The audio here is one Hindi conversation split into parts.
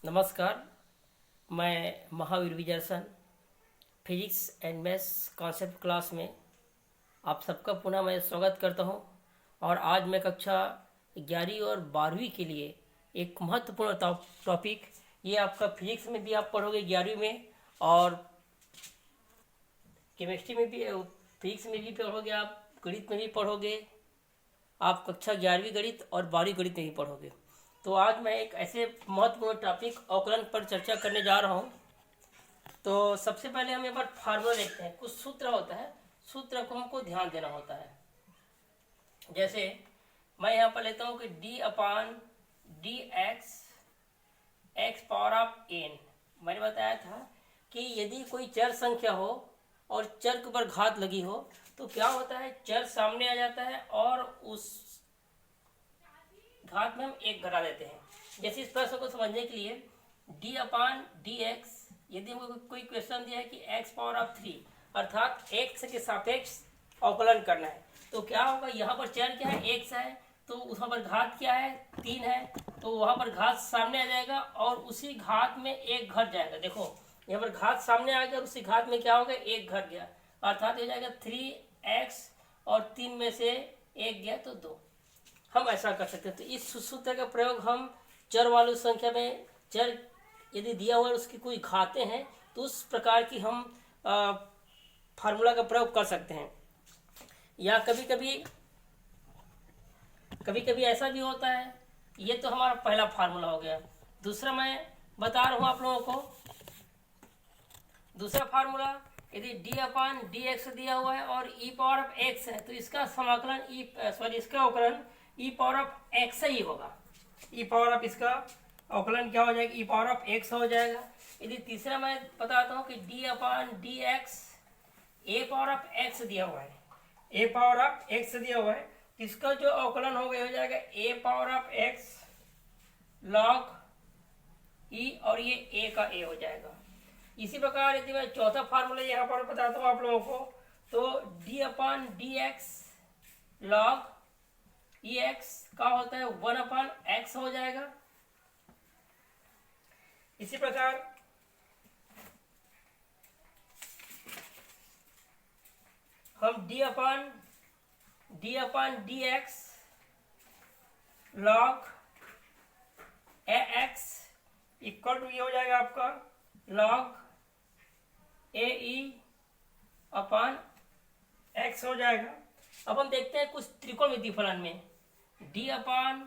नमस्कार। मैं Mahavir Vijaysan physics and maths concept class में आप सबका पुनः मैं स्वागत करता हूं। और आज मैं कक्षा 11वीं और 12वीं के लिए एक महत्वपूर्ण टॉपिक, ये आपका फिजिक्स में भी आप पढ़ोगे 11वीं में, और केमिस्ट्री में भी, फिजिक्स में भी पढ़ोगे, आप गणित में भी पढ़ोगे। आप कक्षा 11वीं गणित और 12वीं गणित में भी पढ़ोगे। तो आज मैं एक ऐसे महत्वपूर्ण टॉपिक अवकलन पर चर्चा करने जा रहा हूँ। तो सबसे पहले हम एक बार फार्मूला देखते हैं। कुछ सूत्र होता है, सूत्र को हमको ध्यान देना होता है। जैसे मैं यहाँ पर लेता हूँ कि d upon d x power of n. मैंने बताया था कि यदि कोई चर संख्या हो और चर के ऊपर घात लगी हो तो क्या होता है, चर सामने आ जाता है और उस घात में हम एक घटा देते हैं। जैसे इस प्रश्न को समझने के लिए डी अपान डी एक्स, यदि हमको कोई क्वेश्चन दिया है कि एक्स पावर ऑफ 3 अर्थात एक्स के सापेक्ष अवकलन करना है, तो क्या होगा, यहाँ पर चर क्या है, एक्स है, तो वहाँ पर घात क्या है, 3 है, तो वहाँ पर घात सामने आ जाएगा और उसी घात में एक घट जाएगा। देखो यहाँ पर घात सामने आ गया और उसी घात में क्या होगा, एक घट गया, अर्थात हो जाएगा 3x और 3 में से एक गया तो 2। हम ऐसा कर सकते हैं। तो इस सूत्र का प्रयोग हम चर वाली संख्या में, चर यदि दिया हुआ है उसकी कोई घातें हैं तो उस प्रकार की हम फार्मूला का प्रयोग कर सकते हैं। या कभी कभी ऐसा भी होता है। ये तो हमारा पहला फार्मूला हो गया। दूसरा मैं बता रहा हूँ आप लोगों को। दूसरा फार्मूला, यदि d अपान डी एक्स दिया हुआ है और e पावर ऑफ x है तो इसका समाकलन इसका अवकलन e पावर ऑफ x ही होगा। e पावर ऑफ इसका अवकलन क्या हो जाएगा, e पावर ऑफ x हो जाएगा। यदि तीसरा मैं बताता हूँ कि d upon d x A power of x दिया हुआ है, a पावर ऑफ x दिया हुआ है, इसका जो अवकलन हो जाएगा a power of x log e, और ये a का a हो जाएगा। इसी प्रकार यदि मैं चौथा फार्मूला यहाँ पर बताता हूँ आप लोगों को, तो d upon d x log ई एक्स का होता है 1 अपान एक्स हो जाएगा। इसी प्रकार हम d upon d x log a x equal to ये हो जाएगा आपका लॉग ए ई अपान एक्स हो जाएगा। अब हम देखते हैं कुछ त्रिकोणमितीय फलन में d upon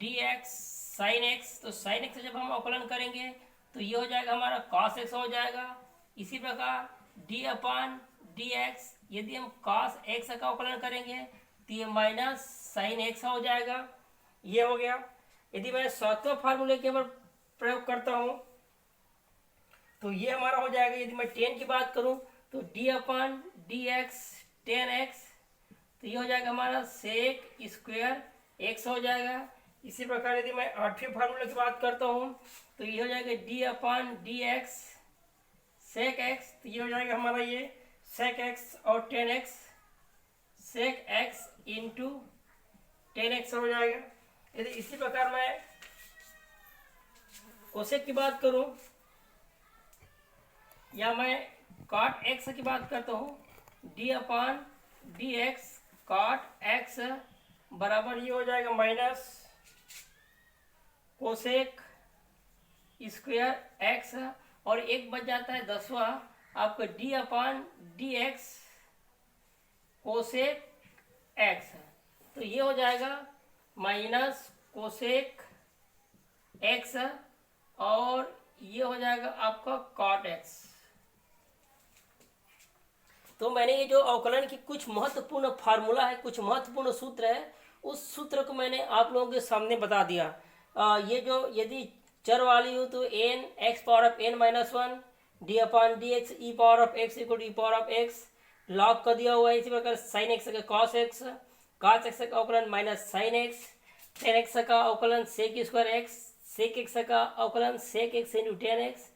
d x sine x, तो साइन एक्स जब हम अवकलन करेंगे तो ये हो जाएगा हमारा cos x हो जाएगा। इसी प्रकार d अपान डी एक्स, यदि हम cos x का अवकलन करेंगे तो ये माइनस साइन एक्स हो जाएगा। ये हो गया। यदि मैं सातवें फार्मूले के ऊपर प्रयोग करता हूँ तो ये हमारा हो जाएगा, यदि मैं टेन की बात करूं तो d upon d x tan x, तो ये हो जाएगा हमारा सेक स्क्वायर एक्स हो जाएगा। इसी प्रकार यदि मैं आठवें फार्मूले की बात करता हूं तो ये हो जाएगा d upon d x sec x, तो ये हो जाएगा हमारा ये सेक एक्स और tan x, sec x into tan x हो जाएगा। यदि इसी प्रकार मैं कोसेक की बात करूं या मैं कॉट एक्स की बात करता हूँ, d upon d x cot x बराबर ये हो जाएगा माइनस कोसेक स्क्वायर एक्स, और एक बच जाता है 10वां आपका d upon d x cosec x, तो ये हो जाएगा माइनस कोसेक एक्स और ये हो जाएगा आपका कॉट एक्स। तो मैंने ये जो अवकलन की कुछ महत्वपूर्ण फार्मूला है, कुछ महत्वपूर्ण सूत्र है, उस सूत्र को मैंने आप लोगों के सामने बता दिया। ये जो यदि चर वाली हो तो n x power of n minus 1 d upon d x e power of x equal to e power of x log का दिया हुआ है। इसी प्रकार साइन एक्स का कॉस एक्स का अवकलन minus sine x, tan x का अवकलन sec square x, sec x का अवकलन sec x into tan x,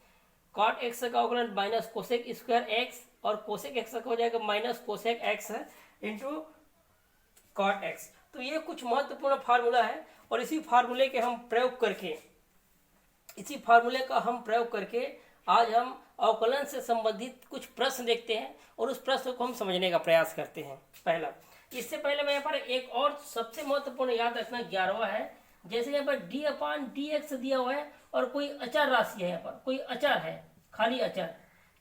cot x का अवकलन माइनस कोसेक स्क्वायर एक्स और कोसेक एक्स का हो जाएगा minus cosec x into cot x. तो ये कुछ महत्वपूर्ण फार्मूला है और इसी फार्मूले के हम प्रयोग करके इसी फार्मूले का हम प्रयोग करके आज हम अवकलन से संबंधित कुछ प्रश्न देखते हैं और उस प्रश्न को हम समझने का प्रयास करते हैं। पहला, इससे पहले मैं यहाँ पर एक और सबसे महत्वपूर्ण याद रखना 11वां है। जैसे यहाँ पर d/dx दिया हुआ है और कोई अचर राशि है, यहाँ पर कोई अचर है, खाली अचर।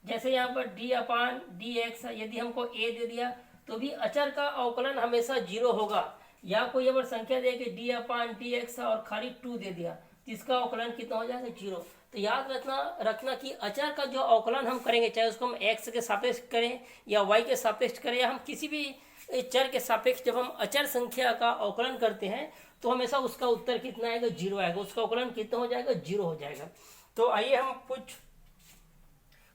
जैसे यहाँ पर d/dx यदि हमको a दे दिया तो भी अचर का अवकलन हमेशा 0 होगा। या कोई यहाँ पर संख्या दे कि d/dx और खाली 2 दे दिया तो इसका अवकलन कितना हो जाएगा? 0। तो याद रखना कि अचर का जो अवकलन हम करेंगे, चाहे उसको हम x के सापेक्ष करें या y के सापेक्ष करें या हम किसी भी चर के सापेक्ष जब हम अचर संख्या का अवकलन करते हैं तो हमेशा उसका उत्तर कितना आएगा? 0 आएगा। उसका अवकलन कितना हो जाएगा? 0 हो जाएगा। तो आइए हम कुछ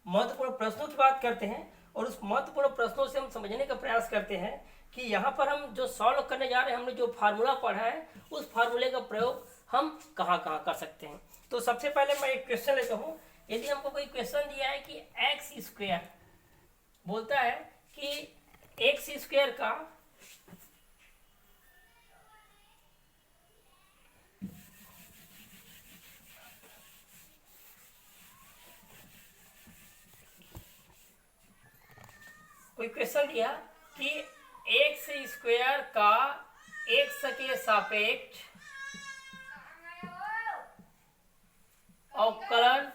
महत्वपूर्ण प्रश्नों की बात करते हैं और उस महत्वपूर्ण प्रश्नों से हम समझने का प्रयास करते हैं कि यहाँ पर हम जो सॉल्व करने जा रहे हैं, हमने जो फार्मूला पढ़ा है उस फार्मूले का प्रयोग हम कहाँ कहाँ कर सकते हैं। तो सबसे पहले मैं एक क्वेश्चन लेता हूँ। यदि हमको कोई क्वेश्चन दिया है कि x² बोलता है कि x² का कोई क्वेश्चन दिया कि x² का x के सापेक्ष अवकलन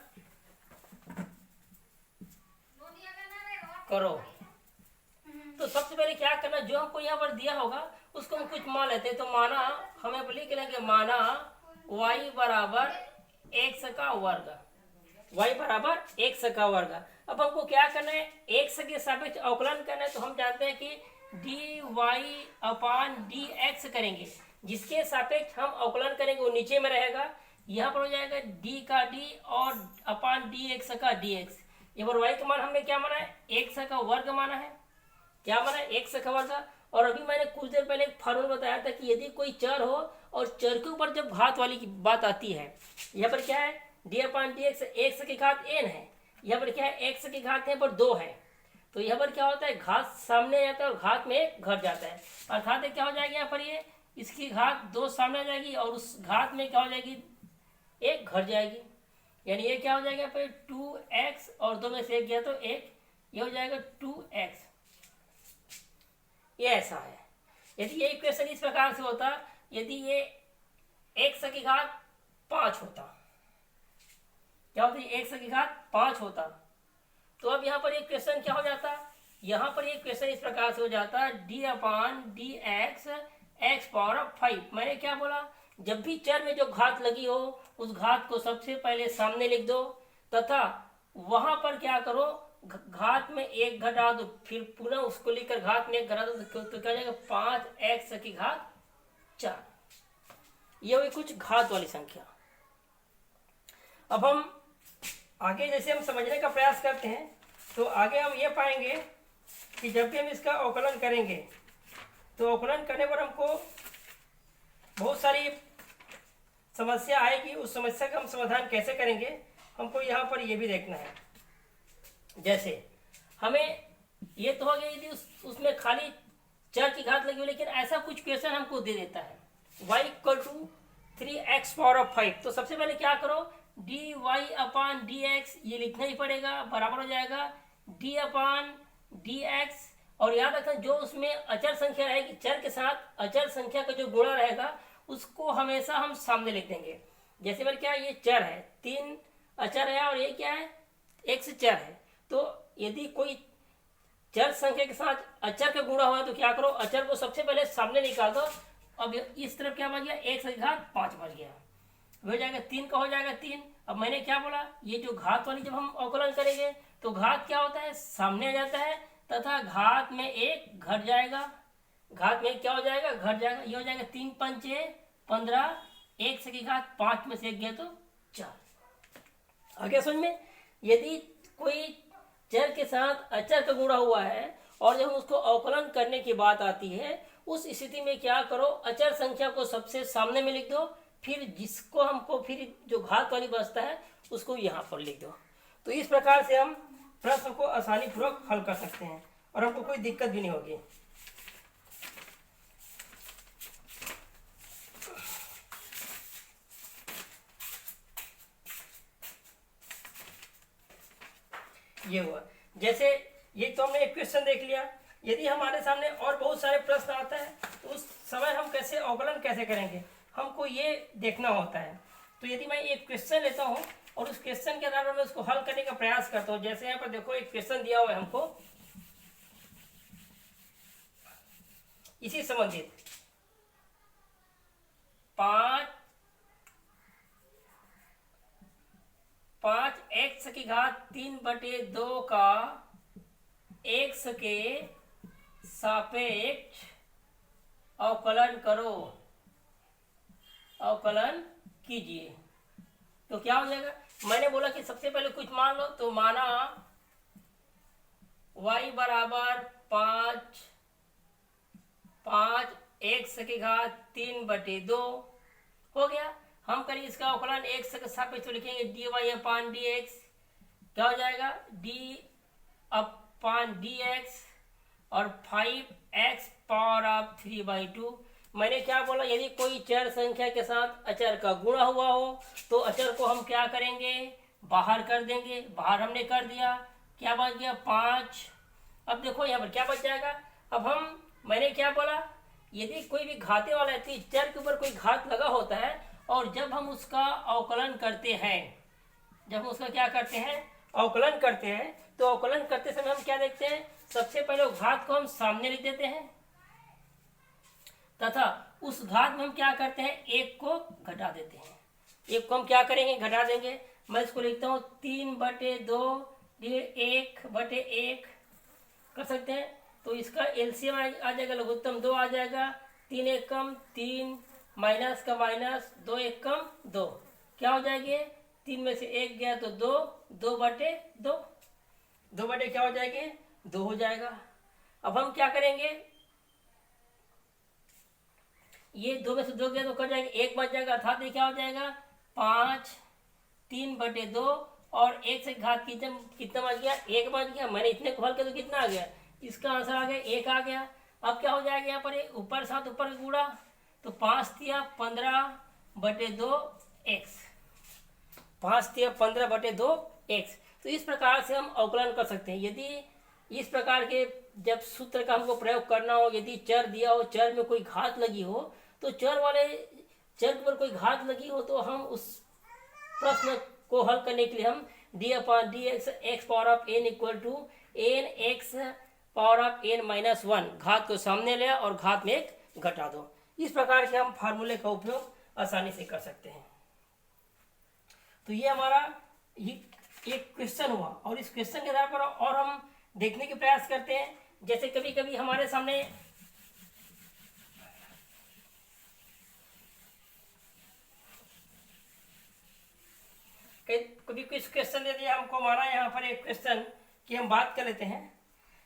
करो। तो सबसे पहले क्या करना, जो हमको यहाँ पर दिया होगा उसको हम कुछ मान लेते हैं। तो माना हमें लिख लेंगे, माना y बराबर x का वर्ग, y बराबर x का वर्ग। अब हमको क्या करना है? x के सापेक्ष अवकलन करना है। तो हम जानते हैं कि dy/dx करेंगे, जिसके सापेक्ष हम अवकलन करेंगे वो नीचे में रहेगा। यहाँ पर हो जाएगा d का d और अपान dx का dx। ये पर y का मान हमने क्या माना है? x का वर्ग माना है। क्या माना है? x का वर्ग। और अभी मैंने कुछ देर पहले एक फार्मूला बताया था कि यदि कोई चर हो और चर के ऊपर जब घात वाली की बात आती है, यहाँ पर क्या है? d/dx x की घात n है। यहाँ पर क्या है? x की घात यहाँ पर 2 है। तो यहाँ पर क्या होता है? घात सामने आ जाता है और घात में घट जाता है। अर्थात क्या हो जाएगी? यहाँ पर ये इसकी घात 2 सामने आ जाएगी और उस घात में क्या हो जाएगी? 1 घट जाएगी। यानी ये क्या हो जाएगा? यहाँ पर 2x और 2 में से 1 गया तो 1, ये हो जाएगा 2x। ये ऐसा है। यदि ये इक्वेशन इस प्रकार से होता, यदि ये x की घात 5 होता, क्या होता है? x की घात 5 होता, तो अब यहाँ पर एक क्वेश्चन क्या हो जाता? यहाँ पर एक क्वेश्चन इस प्रकार से हो जाता, d/dx x⁵। मैंने क्या बोला? जब भी चर में जो घात लगी हो उस घात को सबसे पहले सामने लिख दो तथा वहां पर क्या करो? घात में 1 घटा दो, फिर पुनः उसको लिखकर घात में 1 घटा दो तो क्या जाएगा? 5x की घात 4। ये हुई कुछ घात वाली संख्या। अब हम आगे जैसे हम समझने का प्रयास करते हैं तो आगे हम ये पाएंगे कि जब भी हम इसका अवकलन करेंगे तो अवकलन करने पर हमको बहुत सारी समस्या आएगी। उस समस्या का हम समाधान कैसे करेंगे हमको यहाँ पर ये भी देखना है। जैसे हमें ये तो हो गया यदि उसमें खाली चर की घात लगी हो, लेकिन ऐसा कुछ क्वेश्चन हमको दे देता है y = 3x⁵। तो सबसे पहले क्या करो? dy/dx ये लिखना ही पड़ेगा, बराबर हो जाएगा d/dx। और याद रखना जो उसमें अचर संख्या रहेगी, चर के साथ अचर संख्या का जो गुणा रहेगा उसको हमेशा हम सामने लिख देंगे। जैसे पर क्या ये चर है, 3 अचर है और ये क्या है? x चर है। तो यदि कोई चर संख्या के साथ अचर का गुणा हुआ तो क्या करो? अचर को सबसे पहले सामने निकाल दो। अब इस तरफ क्या बच गया? x की घात 5 बच गया, हो जाएगा 3 का हो जाएगा 3। अब मैंने क्या बोला? ये जो घात वाली जब हम अवकलन करेंगे तो घात क्या होता है? सामने आ जाता है तथा घात में 1 घट जाएगा। घात में क्या हो जाएगा? घट जाएगा। ये हो जाएगा 3×5 = 15, 1 की घात 5 में से 1 गया तो 4। आगे समझ में? यदि कोई चर के साथ अचर का गुणा हुआ है और जब उसको अवकलन करने की बात आती है उस स्थिति में क्या करो? अचर संख्या को सबसे सामने में लिख दो, फिर जिसको हमको फिर जो घात वाली बचता है उसको यहाँ पर लिख दो। तो इस प्रकार से हम प्रश्न को आसानी पूर्वक हल कर सकते हैं और हमको कोई दिक्कत भी नहीं होगी। ये हुआ। जैसे ये तो हमने एक क्वेश्चन देख लिया। यदि हमारे सामने और बहुत सारे प्रश्न आता है तो उस समय हम कैसे अवकलन कैसे करेंगे, हमको ये देखना होता है। तो यदि मैं एक क्वेश्चन लेता हूँ और उस क्वेश्चन के आधार पर मैं उसको हल करने का प्रयास करता हूँ। जैसे यहाँ पर देखो एक क्वेश्चन दिया हुआ है हमको इसी संबंधित 5x⁵ का x के सापेक्ष अवकलन करो, अवकलन कीजिए। तो क्या हो जाएगा, मैंने बोला कि सबसे पहले कुछ मान लो। तो माना y बराबर 5x⁵ हो गया। हम करें इसका अवकलन x के सापेक्ष तो लिखेंगे dy/dx। क्या हो जाएगा d/dx और 5x⁴(3/2)। मैंने क्या बोला, यदि कोई चर संख्या के साथ अचर का गुणा हुआ हो तो अचर को हम क्या करेंगे, बाहर कर देंगे। बाहर हमने कर दिया, क्या बच गया 5। अब देखो यहाँ पर क्या बच जाएगा। अब मैंने क्या बोला, यदि कोई भी घाते वाला है, चर के ऊपर कोई घात लगा होता है और जब हम उसका अवकलन करते हैं, जब हम उसका क्या करते हैं, अवकलन करते हैं, तो अवकलन करते समय हम क्या देखते हैं, सबसे पहले घात को हम सामने लिख देते हैं तथा उस घात में हम क्या करते हैं, एक को घटा देते हैं। एक को हम क्या करेंगे, घटा देंगे। मैं इसको लिखता हूँ 3/2 1/1 कर सकते हैं। तो इसका एलसीएम आ जाएगा, लघुत्तम 2 आ जाएगा। 3 एक कम 3 माइनस का माइनस 2 एक कम 2, क्या हो जाएंगे 3 में से 1 गया तो 2, 2/2 2/2 क्या हो जाएंगे 2 हो जाएगा। अब हम क्या करेंगे, ये 2 में से 2 गया तो कट जाएंगे, 1 बच जाएगा, अर्थात ये क्या हो जाएगा 5 3/2 और 1 से घात कितना बच गया 1 बच गया। मैंने इतने को हल किया तो कितना आ गया, इसका आंसर आ गया 1 आ गया। अब क्या हो जाएगा यहाँ पर ऊपर 7 ऊपर गुणा, तो 5 तिया 15/2x, 5 तिया 15/2x। तो इस प्रकार से हम अवकलन कर सकते हैं। यदि इस प्रकार के जब सूत्र का हमको प्रयोग करना हो, यदि चर दिया हो, चर में कोई घात लगी हो, तो चर पर कोई घात लगी हो तो हम उस प्रश्न को हल करने के लिए हम d/dx x⁴n(n)x⁴n-1 घात को सामने ले और घात में एक घटा दो। इस प्रकार के हम फार्मूले का उपयोग आसानी से कर सकते हैं। तो ये हमारा एक क्वेश्चन हुआ और इस क्वेश्चन के आधार पर और हम देखने के प्रयास करते हैं। जैसे कभी कभी हमारे सामने कभी कुछ क्वेश्चन दे दिया हमको, माना यहाँ पर एक क्वेश्चन की हम बात कर लेते हैं।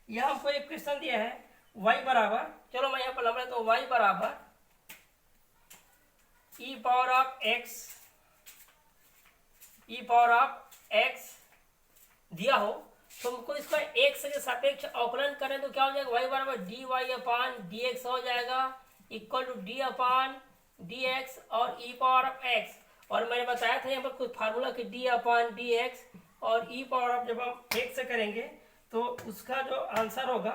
यह हमको एक क्वेश्चन दिया है y बराबर, चलो मैं यहाँ पर लंबा तो y बराबर e⁴x दिया हो, तो हमको इसका x के सापेक्ष अवकलन करें तो क्या हो जाएगा, y बराबर dy/dx हो जाएगा इक्वल टू d/dx और e⁴x। और मैंने बताया था यहाँ पर कुछ फार्मूला कि d/dx और e⁴ जब हम x से करेंगे तो उसका जो आंसर होगा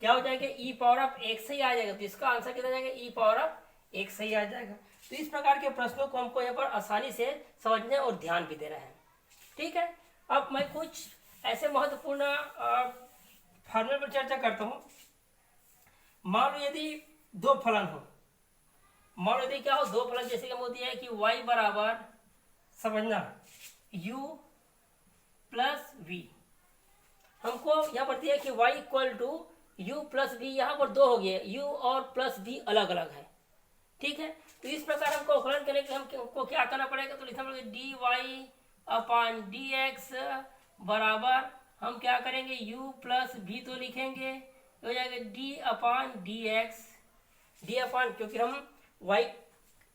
क्या हो जाएगा e⁴x ही आ जाएगा। तो इसका आंसर कितना जाएगा e⁴x ही आ जाएगा। तो इस प्रकार के प्रश्नों को हमको यहाँ पर आसानी से समझने और ध्यान भी देना है। ठीक है, अब मैं कुछ ऐसे महत्वपूर्ण फार्मूले पर चर्चा करता हूँ। मान लो यदि दो फलन हो, मान लो यदि क्या हो दो फलन, जैसे कि हमको दिया है कि y बराबर समझना u प्लस v, हमको यहाँ पर दिया कि y equal to u plus v, यहाँ पर दो हो गए, u और प्लस v अलग अलग है। ठीक है, तो इस प्रकार हमको अवकलन करने के लिए हमको क्या करना पड़ेगा, तो लिखना पड़ेगा dy/dx बराबर हम क्या करेंगे u प्लस v तो लिखेंगे, हो जाएगा d/dx क्योंकि हम y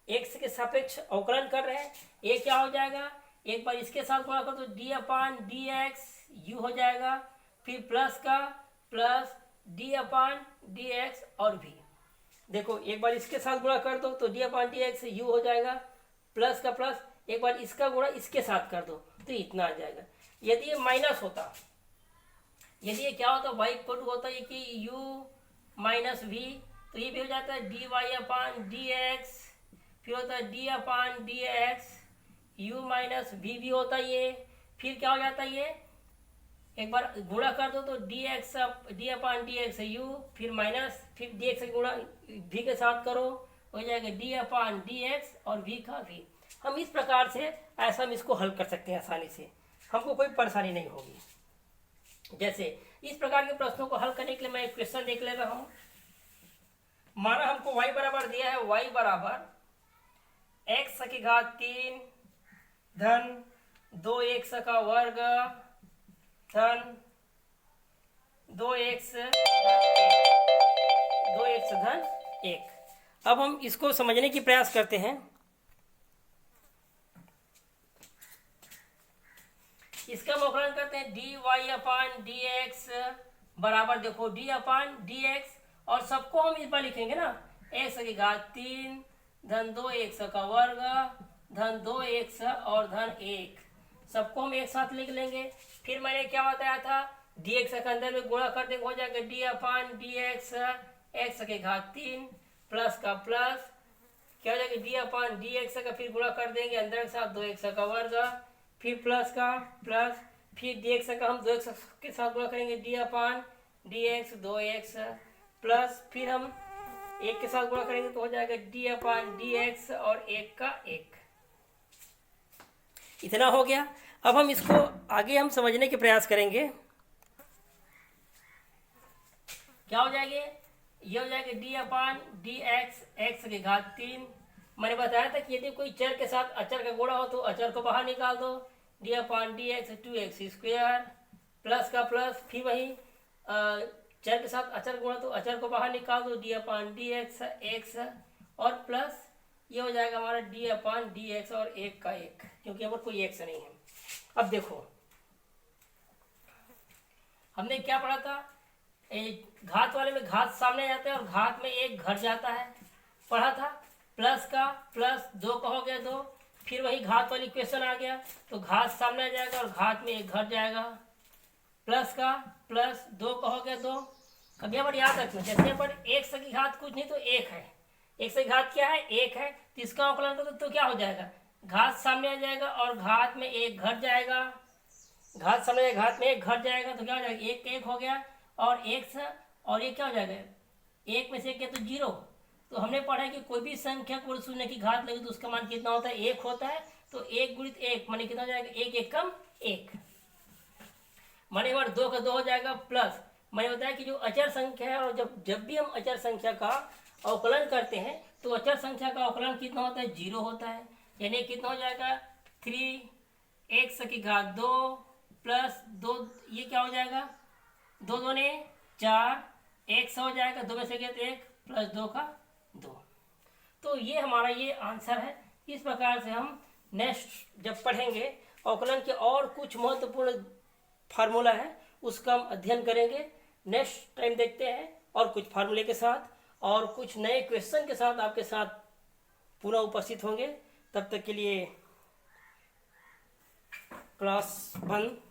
x के सापेक्ष अवकलन कर रहे हैं। ये क्या हो जाएगा, एक बार इसके साथ गुणा कर तो d/dx u हो जाएगा, फिर प्लस का प्लस d/dx और v। देखो एक बार इसके साथ गुणा कर दो तो d/dx u हो जाएगा, प्लस का प्लस, एक बार इसका गुणा इसके साथ कर दो तो इतना आ जाएगा। यदि ये माइनस होता यदि ये क्या होता है y इक्वल टू होता है कि u माइनस v, तो ये भी हो जाता है dy अपान dx, फिर होता है d अपान dx, u माइनस v भी होता है ये, फिर क्या हो जाता है ये एक बार गुणा कर दो तो dx d अपान dx u, फिर माइनस फिर dx से गुणा v के साथ करो, हो जाएगा d अपान dx और v का v। हम इस प्रकार से ऐसा हम इसको हल कर सकते हैं आसानी से, हमको कोई परेशानी नहीं होगी। जैसे इस प्रकार के प्रश्नों को हल करने के लिए मैं एक क्वेश्चन देख ले रहा हूं। माना हमको y बराबर दिया है, y बराबर x की घात 3 धन 2x का वर्ग धन 2x धन 1। अब हम इसको समझने की प्रयास करते हैं। इसका हम अवकलन करते हैं dy अपान dx बराबर, देखो d अपान dx और सबको हम इस बार लिखेंगे ना, x की घात 3 धन 2x का वर्ग धन 2x और धन 1, सबको हम एक साथ लिख लेंगे। फिर मैंने क्या बताया था, dx के अंदर में गुणा कर देंगे, हो जाएगा d अपान dx x की घात 3 प्लस का प्लस क्या हो जाएगा d अपान dx का, फिर गुणा कर देंगे अंदर के साथ 2x का वर्ग, फिर प्लस का प्लस, फिर dx का हम 2x के साथ गुणा करेंगे d अपान dx 2x प्लस, फिर हम 1 के साथ गुणा करेंगे तो हो जाएगा d अपान dx और 1 का 1। इतना हो गया। अब हम इसको आगे हम समझने के प्रयास करेंगे। क्या हो जाएगा, ये हो जाएगा d अपान dx x की घात 3। मैंने बताया था कि यदि कोई चर के साथ अचर का गुणा हो तो अचर को बाहर निकाल दो, d अपान dx 2x स्क्वायर प्लस का प्लस, फिर वही चर के साथ अचर गुणा तो अचर को बाहर निकाल दो, d अपान dx x और प्लस ये हो जाएगा हमारा d अपान dx और 1 का 1, क्योंकि यहाँ पर कोई x नहीं है। अब देखो हमने क्या पढ़ा था, घात वाले में घात सामने जाता है और घात में 1 घट जाता है, पढ़ा था। प्लस का प्लस 2 का हो गया 2, फिर वही घात वाली क्वेश्चन आ गया तो घात सामने आ जाएगा और घात में 1 घट जाएगा, प्लस का प्लस 2 का हो गया 2। अब यहाँ पर याद रखना, जैसे यहाँ पर x की घात कुछ नहीं तो 1 है, x की घात क्या है 1 है, तो इसका अवकलन करो तो क्या हो जाएगा, घात सामने आ जाएगा और घात में 1 घट जाएगा, घात सामने घात में 1 घट जाएगा तो क्या हो जाएगा 1 1 हो गया और x और ये क्या हो जाएगा 1 में से क्या तो 0। तो हमने पढ़ा है कि कोई भी संख्या को शून्य की घात लगे तो उसका मान कितना होता है 1 होता है, तो 1 गुणित 1 माने कितना हो जाएगा 1 1 कम 1, माने बार 2 का 2 हो जाएगा प्लस। मैंने बताया कि जो अचर संख्या है और जब भी हम अचर संख्या का अवकलन करते हैं तो अचर संख्या का अवकलन कितना होता है 0 होता है, यानी कितना हो जाएगा 3x की घात 2 प्लस 2, ये क्या हो जाएगा 2 2 ने 4 x हो जाएगा, 2 में से गया तो 1 प्लस 2 का 2। तो ये हमारा ये आंसर है। इस प्रकार से हम नेक्स्ट जब पढ़ेंगे अवकलन के और कुछ महत्वपूर्ण फार्मूला है उसका हम अध्ययन करेंगे। नेक्स्ट टाइम देखते हैं और कुछ फार्मूले के साथ और कुछ नए क्वेश्चन के साथ आपके साथ पुनः उपस्थित होंगे। तब तक के लिए क्लास बंद।